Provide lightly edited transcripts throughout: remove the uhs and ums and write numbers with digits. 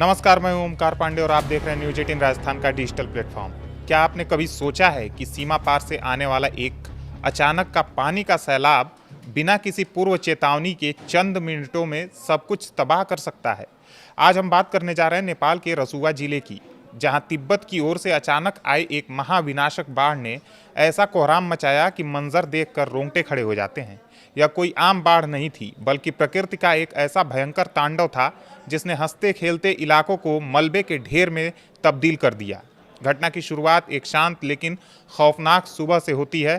नमस्कार, मैं हूं ओमकार पांडे और आप देख रहे हैं न्यूज 18 राजस्थान का डिजिटल प्लेटफॉर्म। क्या आपने कभी सोचा है कि सीमा पार से आने वाला एक अचानक का पानी का सैलाब बिना किसी पूर्व चेतावनी के चंद मिनटों में सब कुछ तबाह कर सकता है? आज हम बात करने जा रहे हैं नेपाल के रसुआ जिले की, जहां तिब्बत की ओर से अचानक आई एक महाविनाशक बाढ़ ने ऐसा कोहराम मचाया कि मंजर देखकर रोंगटे खड़े हो जाते हैं। यह कोई आम बाढ़ नहीं थी, बल्कि प्रकृति का एक ऐसा भयंकर तांडव था जिसने हंसते खेलते इलाकों को मलबे के ढेर में तब्दील कर दिया। घटना की शुरुआत एक शांत लेकिन खौफनाक सुबह से होती है।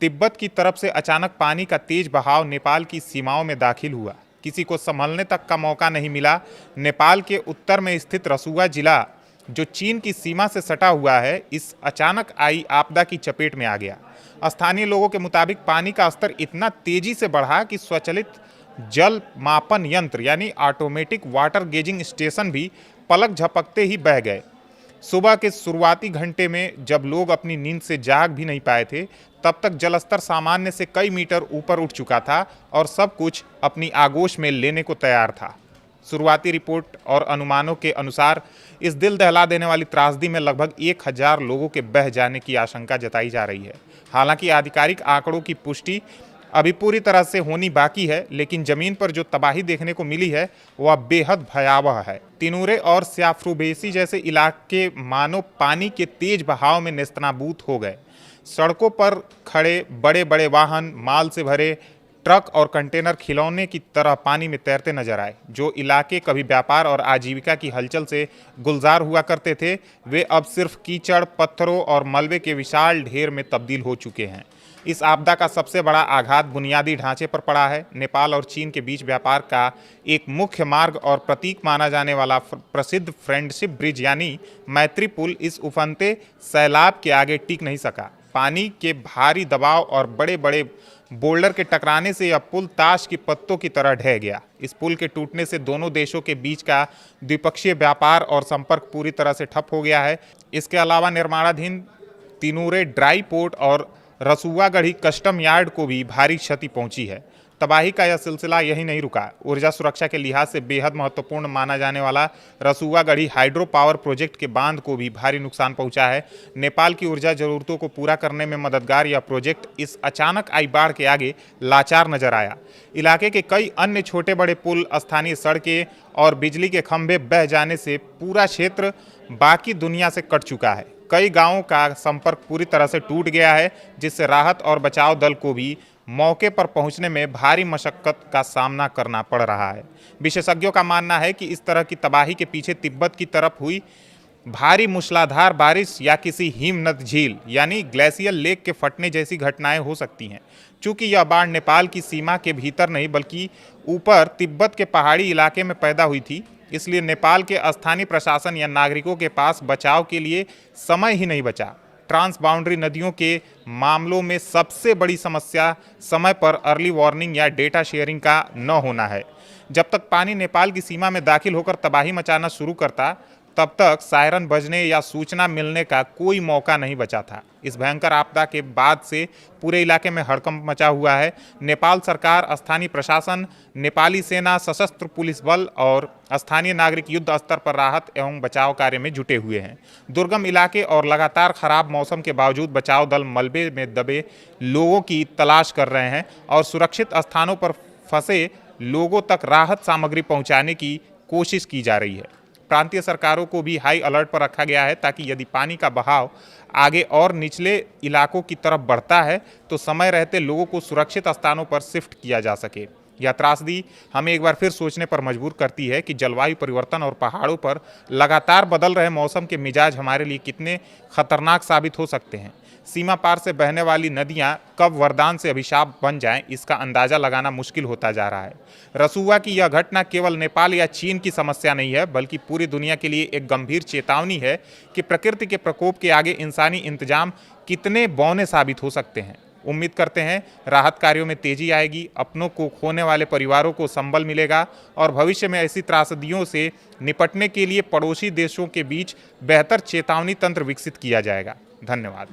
तिब्बत की तरफ से अचानक पानी का तेज बहाव नेपाल की सीमाओं में दाखिल हुआ। किसी को संभलने तक का मौका नहीं मिला। नेपाल के उत्तर में स्थित रसुआ जिला, जो चीन की सीमा से सटा हुआ है, इस अचानक आई आपदा की चपेट में आ गया। स्थानीय लोगों के मुताबिक पानी का स्तर इतना तेजी से बढ़ा कि स्वचालित जल मापन यंत्र यानी ऑटोमेटिक वाटर गेजिंग स्टेशन भी पलक झपकते ही बह गए। सुबह के शुरुआती घंटे में जब लोग अपनी नींद से जाग भी नहीं पाए थे, तब तक जलस्तर सामान्य से कई मीटर ऊपर उठ चुका था और सब कुछ अपनी आगोश में लेने को तैयार था। शुरुआती रिपोर्ट और अनुमानों के अनुसार इस दिल दहला देने वाली त्रासदी में लगभग 1000 लोगों के बह जाने की आशंका जताई जा रही है। हालांकि आधिकारिक आंकड़ों की पुष्टि अभी पूरी तरह से होनी बाकी है, लेकिन जमीन पर जो तबाही देखने को मिली है वह बेहद भयावह है। तिनूरे और स्याफ्रुबेसी जैसे इलाके मानो पानी के तेज बहाव में नेस्तनाबूद हो गए। सड़कों पर खड़े बड़े बड़े वाहन, माल से भरे ट्रक और कंटेनर खिलौने की तरह पानी में तैरते नजर आए। जो इलाके कभी व्यापार और आजीविका की हलचल से गुलजार हुआ करते थे, वे अब सिर्फ कीचड़, पत्थरों और मलबे के विशाल ढेर में तब्दील हो चुके हैं। इस आपदा का सबसे बड़ा आघात बुनियादी ढांचे पर पड़ा है। नेपाल और चीन के बीच व्यापार का एक मुख्य मार्ग और प्रतीक माना जाने वाला प्रसिद्ध फ्रेंडशिप ब्रिज यानी मैत्री पुल इस उफनते सैलाब के आगे टिक नहीं सका। पानी के भारी दबाव और बड़े बड़े बोल्डर के टकराने से यह पुल ताश की पत्तों की तरह ढह गया। इस पुल के टूटने से दोनों देशों के बीच का द्विपक्षीय व्यापार और संपर्क पूरी तरह से ठप हो गया है। इसके अलावा निर्माणाधीन तिनूरे ड्राई पोर्ट और रसुआगढ़ी कस्टम यार्ड को भी भारी क्षति पहुंची है। तबाही का यह सिलसिला यही नहीं रुका। ऊर्जा सुरक्षा के लिहाज से बेहद महत्वपूर्ण माना जाने वाला रसुआगढ़ी हाइड्रो पावर प्रोजेक्ट के बांध को भी भारी नुकसान पहुंचा है। नेपाल की ऊर्जा जरूरतों को पूरा करने में मददगार यह प्रोजेक्ट इस अचानक आई बाढ़ के आगे लाचार नजर आया। इलाके के कई अन्य छोटे बड़े पुल, स्थानीय सड़कें और बिजली के खंभे बह जाने से पूरा क्षेत्र बाकी दुनिया से कट चुका है। कई गांवों का संपर्क पूरी तरह से टूट गया है, जिससे राहत और बचाव दल को भी मौके पर पहुंचने में भारी मशक्कत का सामना करना पड़ रहा है। विशेषज्ञों का मानना है कि इस तरह की तबाही के पीछे तिब्बत की तरफ हुई भारी मूसलाधार बारिश या किसी हिमनद झील यानी ग्लेशियर लेक के फटने जैसी घटनाएं हो सकती हैं। चूंकि यह बाढ़ नेपाल की सीमा के भीतर नहीं बल्कि ऊपर तिब्बत के पहाड़ी इलाके में पैदा हुई थी, इसलिए नेपाल के स्थानीय प्रशासन या नागरिकों के पास बचाव के लिए समय ही नहीं बचा। ट्रांस बाउंड्री नदियों के मामलों में सबसे बड़ी समस्या समय पर अर्ली वार्निंग या डेटा शेयरिंग का न होना है। जब तक पानी नेपाल की सीमा में दाखिल होकर तबाही मचाना शुरू करता, तब तक सायरन बजने या सूचना मिलने का कोई मौका नहीं बचा था। इस भयंकर आपदा के बाद से पूरे इलाके में हड़कंप मचा हुआ है। नेपाल सरकार, स्थानीय प्रशासन, नेपाली सेना, सशस्त्र पुलिस बल और स्थानीय नागरिक युद्ध स्तर पर राहत एवं बचाव कार्य में जुटे हुए हैं। दुर्गम इलाके और लगातार खराब मौसम के बावजूद बचाव दल मलबे में दबे लोगों की तलाश कर रहे हैं और सुरक्षित स्थानों पर फंसे लोगों तक राहत सामग्री पहुँचाने की कोशिश की जा रही है। प्रांतीय सरकारों को भी हाई अलर्ट पर रखा गया है ताकि यदि पानी का बहाव आगे और निचले इलाकों की तरफ बढ़ता है तो समय रहते लोगों को सुरक्षित स्थानों पर शिफ्ट किया जा सके। यह त्रासदी हमें एक बार फिर सोचने पर मजबूर करती है कि जलवायु परिवर्तन और पहाड़ों पर लगातार बदल रहे मौसम के मिजाज हमारे लिए कितने खतरनाक साबित हो सकते हैं। सीमा पार से बहने वाली नदियां कब वरदान से अभिशाप बन जाएं, इसका अंदाजा लगाना मुश्किल होता जा रहा है। रसुआ की यह घटना केवल नेपाल या चीन की समस्या नहीं है, बल्कि पूरी दुनिया के लिए एक गंभीर चेतावनी है कि प्रकृति के प्रकोप के आगे इंसानी इंतजाम कितने बौने साबित हो सकते हैं। उम्मीद करते हैं राहत कार्यों में तेजी आएगी, अपनों को खोने वाले परिवारों को संबल मिलेगा और भविष्य में ऐसी त्रासदियों से निपटने के लिए पड़ोसी देशों के बीच बेहतर चेतावनी तंत्र विकसित किया जाएगा। धन्यवाद।